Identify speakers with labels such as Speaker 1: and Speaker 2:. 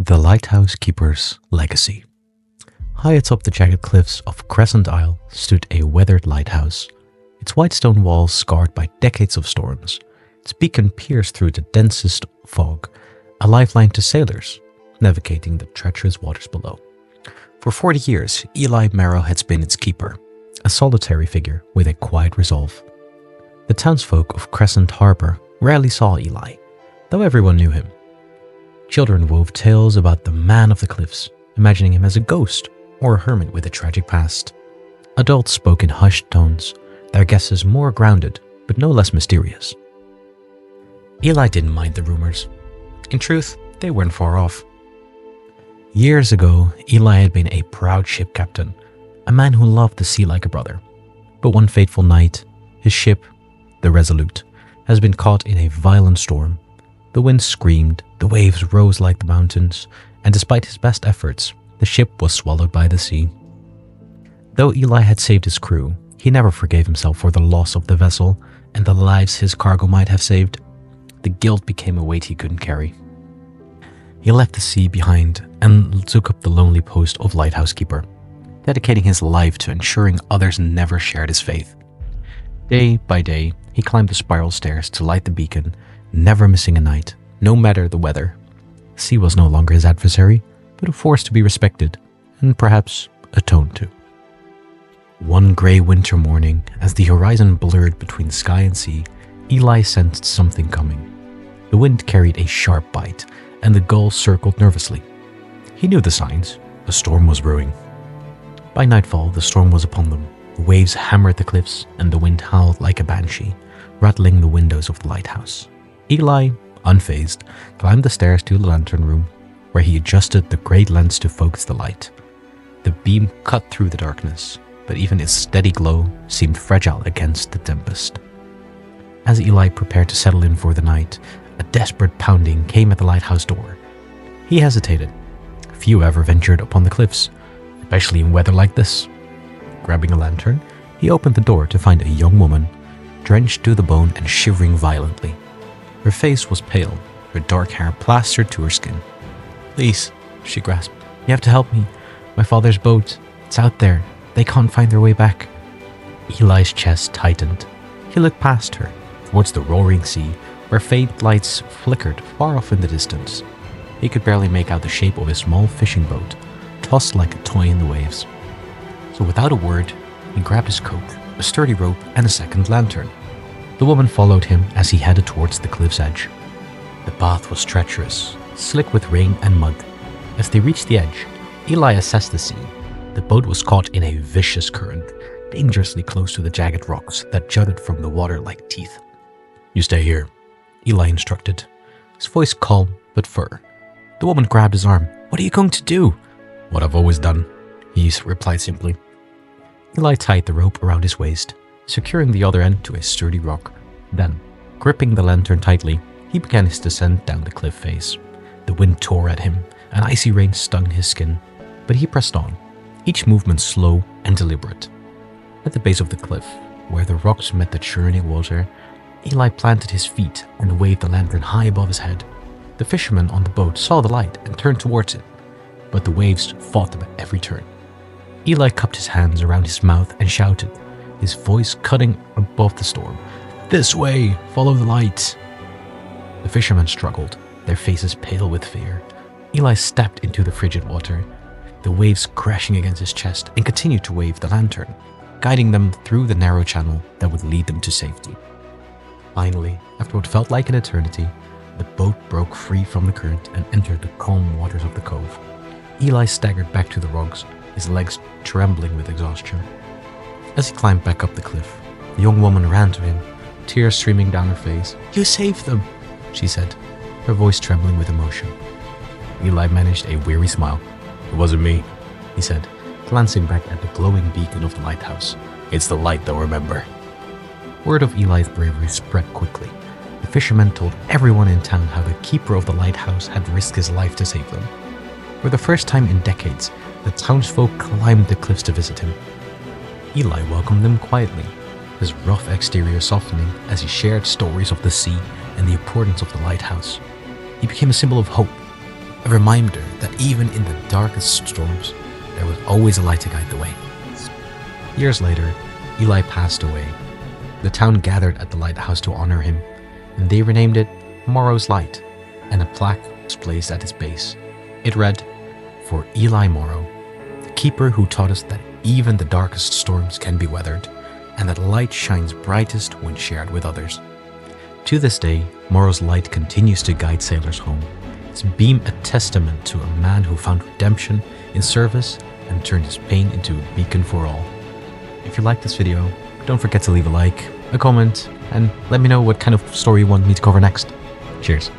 Speaker 1: The Lighthouse Keeper's Legacy. High atop the jagged cliffs of Crescent Isle stood a weathered lighthouse, its white stone walls scarred by decades of storms, its beacon pierced through the densest fog, a lifeline to sailors navigating the treacherous waters below. For 40 years, Eli Morrow has been its keeper, a solitary figure with a quiet resolve. The townsfolk of Crescent Harbour rarely saw Eli, though everyone knew him. Children wove tales about the man of the cliffs, imagining him as a ghost or a hermit with a tragic past. Adults spoke in hushed tones, their guesses more grounded but no less mysterious. Eli didn't mind the rumors. In truth, they weren't far off. Years ago, Eli had been a proud ship captain, a man who loved the sea like a brother. But one fateful night, his ship, the Resolute, has been caught in a violent storm. The wind screamed, the waves rose like the mountains, and despite his best efforts, the ship was swallowed by the sea. Though Eli had saved his crew, he never forgave himself for the loss of the vessel and the lives his cargo might have saved. The guilt became a weight he couldn't carry. He left the sea behind and took up the lonely post of lighthouse keeper, dedicating his life to ensuring others never shared his faith. Day by day, he climbed the spiral stairs to light the beacon, never missing a night, no matter the weather. The sea was no longer his adversary, but a force to be respected and perhaps atoned to. One grey winter morning, as the horizon blurred between sky and sea, Eli sensed something coming. The wind carried a sharp bite, and the gulls circled nervously. He knew the signs. A storm was brewing. By nightfall, the storm was upon them. The waves hammered the cliffs, and the wind howled like a banshee, rattling the windows of the lighthouse. Eli, unfazed, climbed the stairs to the lantern room, where he adjusted the great lens to focus the light. The beam cut through the darkness, but even its steady glow seemed fragile against the tempest. As Eli prepared to settle in for the night, a desperate pounding came at the lighthouse door. He hesitated. Few ever ventured upon the cliffs, especially in weather like this. Grabbing a lantern, he opened the door to find a young woman, drenched to the bone and shivering violently. Her face was pale, her dark hair plastered to her skin. "Please," she grasped, "you have to help me. My father's boat, it's out there. They can't find their way back." Eli's chest tightened. He looked past her, towards the roaring sea, where faint lights flickered far off in the distance. He could barely make out the shape of a small fishing boat, tossed like a toy in the waves. So without a word, he grabbed his coat, a sturdy rope, and a second lantern. The woman followed him as he headed towards the cliff's edge. The path was treacherous, slick with rain and mud. As they reached the edge, Eli assessed the scene. The boat was caught in a vicious current, dangerously close to the jagged rocks that jutted from the water like teeth. "You stay here," Eli instructed, his voice calm but firm. The woman grabbed his arm. "What are you going to do?" "What I've always done," he replied simply. Eli tied the rope around his waist, securing the other end to a sturdy rock. Then, gripping the lantern tightly, he began his descent down the cliff face. The wind tore at him, and icy rain stung his skin, but he pressed on, each movement slow and deliberate. At the base of the cliff, where the rocks met the churning water, Eli planted his feet and waved the lantern high above his head. The fishermen on the boat saw the light and turned towards it, but the waves fought them at every turn. Eli cupped his hands around his mouth and shouted, his voice cutting above the storm, "This way! Follow the light!" The fishermen struggled, their faces pale with fear. Eli stepped into the frigid water, the waves crashing against his chest, and continued to wave the lantern, guiding them through the narrow channel that would lead them to safety. Finally, after what felt like an eternity, the boat broke free from the current and entered the calm waters of the cove. Eli staggered back to the rocks, his legs trembling with exhaustion. As he climbed back up the cliff, the young woman ran to him, tears streaming down her face. "You saved them," she said, her voice trembling with emotion. Eli managed a weary smile. "It wasn't me," he said, glancing back at the glowing beacon of the lighthouse. "It's the light they'll remember." Word of Eli's bravery spread quickly. The fishermen told everyone in town how the keeper of the lighthouse had risked his life to save them. For the first time in decades, the townsfolk climbed the cliffs to visit him. Eli welcomed them quietly, his rough exterior softening as he shared stories of the sea and the importance of the lighthouse. He became a symbol of hope, a reminder that even in the darkest storms, there was always a light to guide the way. Years later, Eli passed away. The town gathered at the lighthouse to honor him, and they renamed it Morrow's Light, and a plaque was placed at its base. It read, "For Eli Morrow, the keeper who taught us that even the darkest storms can be weathered, and that light shines brightest when shared with others." To this day, Morrow's light continues to guide sailors home, its beam a testament to a man who found redemption in service and turned his pain into a beacon for all. If you liked this video, don't forget to leave a like, a comment, and let me know what kind of story you want me to cover next. Cheers.